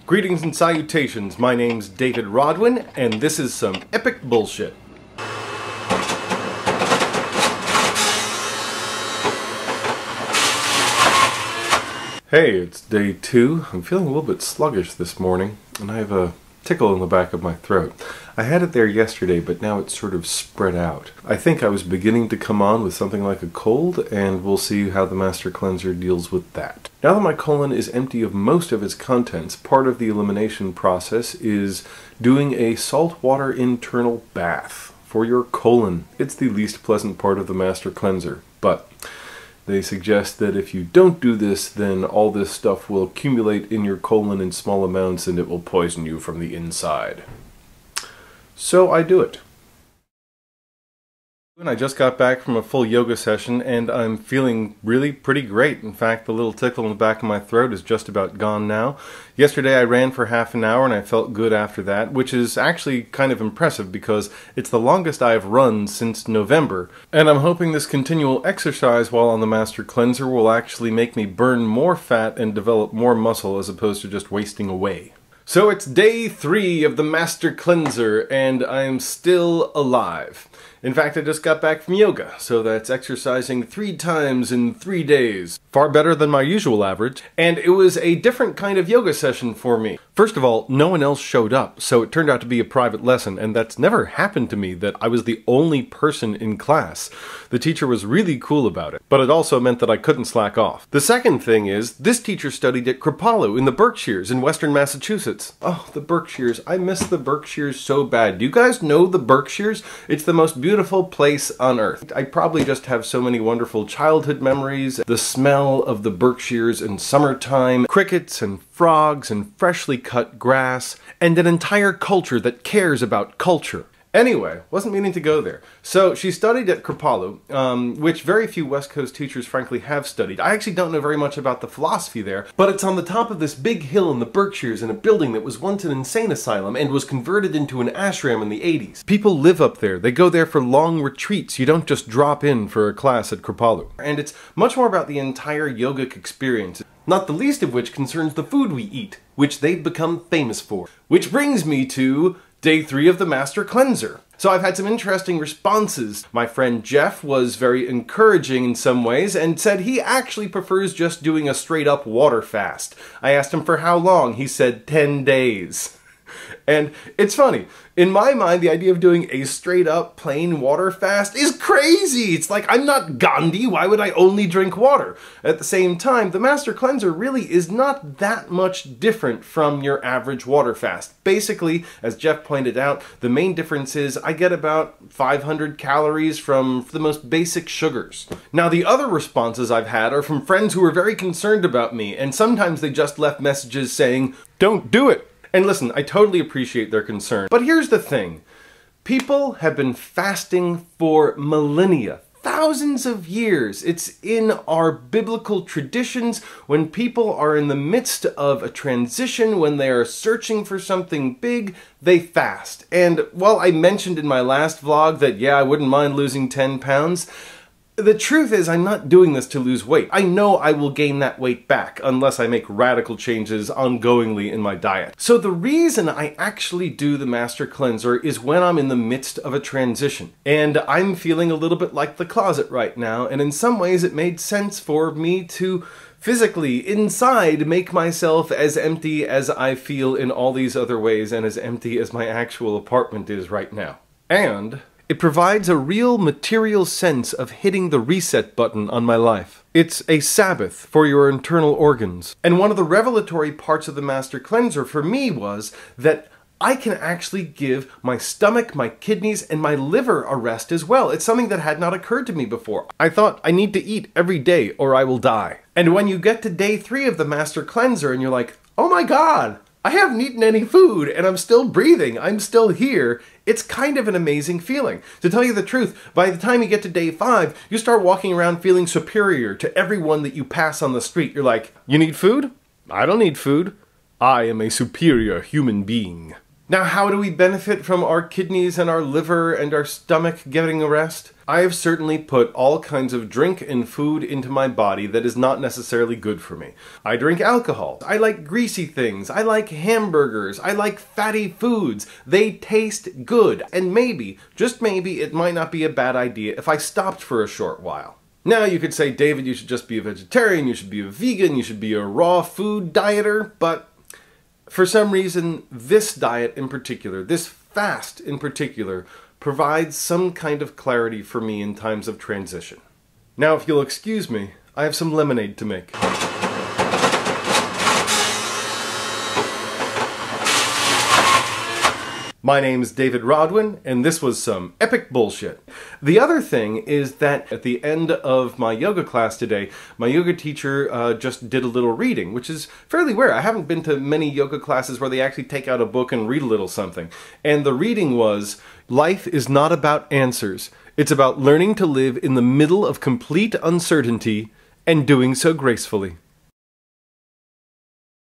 Greetings and salutations, my name's David Rodwin, and this is some epic bullshit. Hey, it's day 2. I'm feeling a little bit sluggish this morning, and I have a tickle in the back of my throat. I had it there yesterday, but now it's sort of spread out. I think I was beginning to come on with something like a cold, and we'll see how the Master Cleanser deals with that. Now that my colon is empty of most of its contents, part of the elimination process is doing a saltwater internal bath for your colon. It's the least pleasant part of the Master Cleanser, but they suggest that if you don't do this, then all this stuff will accumulate in your colon in small amounts and it will poison you from the inside. So I do it. And I just got back from a full yoga session and I'm feeling really pretty great. In fact, the little tickle in the back of my throat is just about gone now. Yesterday I ran for half an hour and I felt good after that, which is actually kind of impressive because it's the longest I've run since November. And I'm hoping this continual exercise while on the Master Cleanser will actually make me burn more fat and develop more muscle as opposed to just wasting away. So it's day 3 of the Master Cleanser and I'm still alive. In fact, I just got back from yoga, so that's exercising 3 times in 3 days. Far better than my usual average, and it was a different kind of yoga session for me. First of all, no one else showed up, so it turned out to be a private lesson, and that's never happened to me that I was the only person in class. The teacher was really cool about it, but it also meant that I couldn't slack off. The second thing is, this teacher studied at Kripalu in the Berkshires in western Massachusetts. Oh, the Berkshires. I miss the Berkshires so bad. Do you guys know the Berkshires? It's the most beautiful place on earth. I probably just have so many wonderful childhood memories. The smell of the Berkshires in summertime, crickets and frogs and freshly cut grass, and an entire culture that cares about culture. Anyway, wasn't meaning to go there. So she studied at Kripalu, which very few West Coast teachers frankly have studied. I actually don't know very much about the philosophy there, but it's on the top of this big hill in the Berkshires in a building that was once an insane asylum and was converted into an ashram in the 80s. People live up there. They go there for long retreats. You don't just drop in for a class at Kripalu. And it's much more about the entire yogic experience, not the least of which concerns the food we eat, which they've become famous for. Which brings me to day 3 of the Master Cleanser. So I've had some interesting responses. My friend Jeff was very encouraging in some ways and said he actually prefers just doing a straight up water fast. I asked him for how long. He said 10 days. And it's funny, in my mind the idea of doing a straight up plain water fast is crazy. It's like, I'm not Gandhi, why would I only drink water? At the same time, the Master Cleanser really is not that much different from your average water fast. Basically, as Jeff pointed out, the main difference is I get about 500 calories from the most basic sugars. Now the other responses I've had are from friends who are very concerned about me, and sometimes they just left messages saying, "Don't do it." And listen, I totally appreciate their concern. But here's the thing. People have been fasting for millennia, thousands of years. It's in our biblical traditions. When people are in the midst of a transition, when they are searching for something big, they fast. And while I mentioned in my last vlog that, yeah, I wouldn't mind losing 10 pounds, the truth is I'm not doing this to lose weight. I know I will gain that weight back unless I make radical changes ongoingly in my diet. So the reason I actually do the Master Cleanser is when I'm in the midst of a transition. And I'm feeling a little bit like the closet right now, and in some ways it made sense for me to physically, inside, make myself as empty as I feel in all these other ways and as empty as my actual apartment is right now. And it provides a real material sense of hitting the reset button on my life. It's a Sabbath for your internal organs. And one of the revelatory parts of the Master Cleanser for me was that I can actually give my stomach, my kidneys, and my liver a rest as well. It's something that had not occurred to me before. I thought I need to eat every day or I will die. And when you get to day 3 of the Master Cleanser and you're like, oh my God, I haven't eaten any food and I'm still breathing, I'm still here, it's kind of an amazing feeling. To tell you the truth, by the time you get to day 5, you start walking around feeling superior to everyone that you pass on the street. You're like, you need food? I don't need food. I am a superior human being. Now, how do we benefit from our kidneys and our liver and our stomach getting a rest? I have certainly put all kinds of drink and food into my body that is not necessarily good for me. I drink alcohol. I like greasy things. I like hamburgers. I like fatty foods. They taste good. And maybe, just maybe, it might not be a bad idea if I stopped for a short while. Now you could say, David, you should just be a vegetarian, you should be a vegan, you should be a raw food dieter, but for some reason, this diet in particular, this fast in particular, provides some kind of clarity for me in times of transition. Now, if you'll excuse me, I have some lemonade to make. My name's David Rodwin, and this was some epic bullshit. The other thing is that at the end of my yoga class today, my yoga teacher just did a little reading, which is fairly rare. I haven't been to many yoga classes where they actually take out a book and read a little something. And the reading was, life is not about answers. It's about learning to live in the middle of complete uncertainty and doing so gracefully.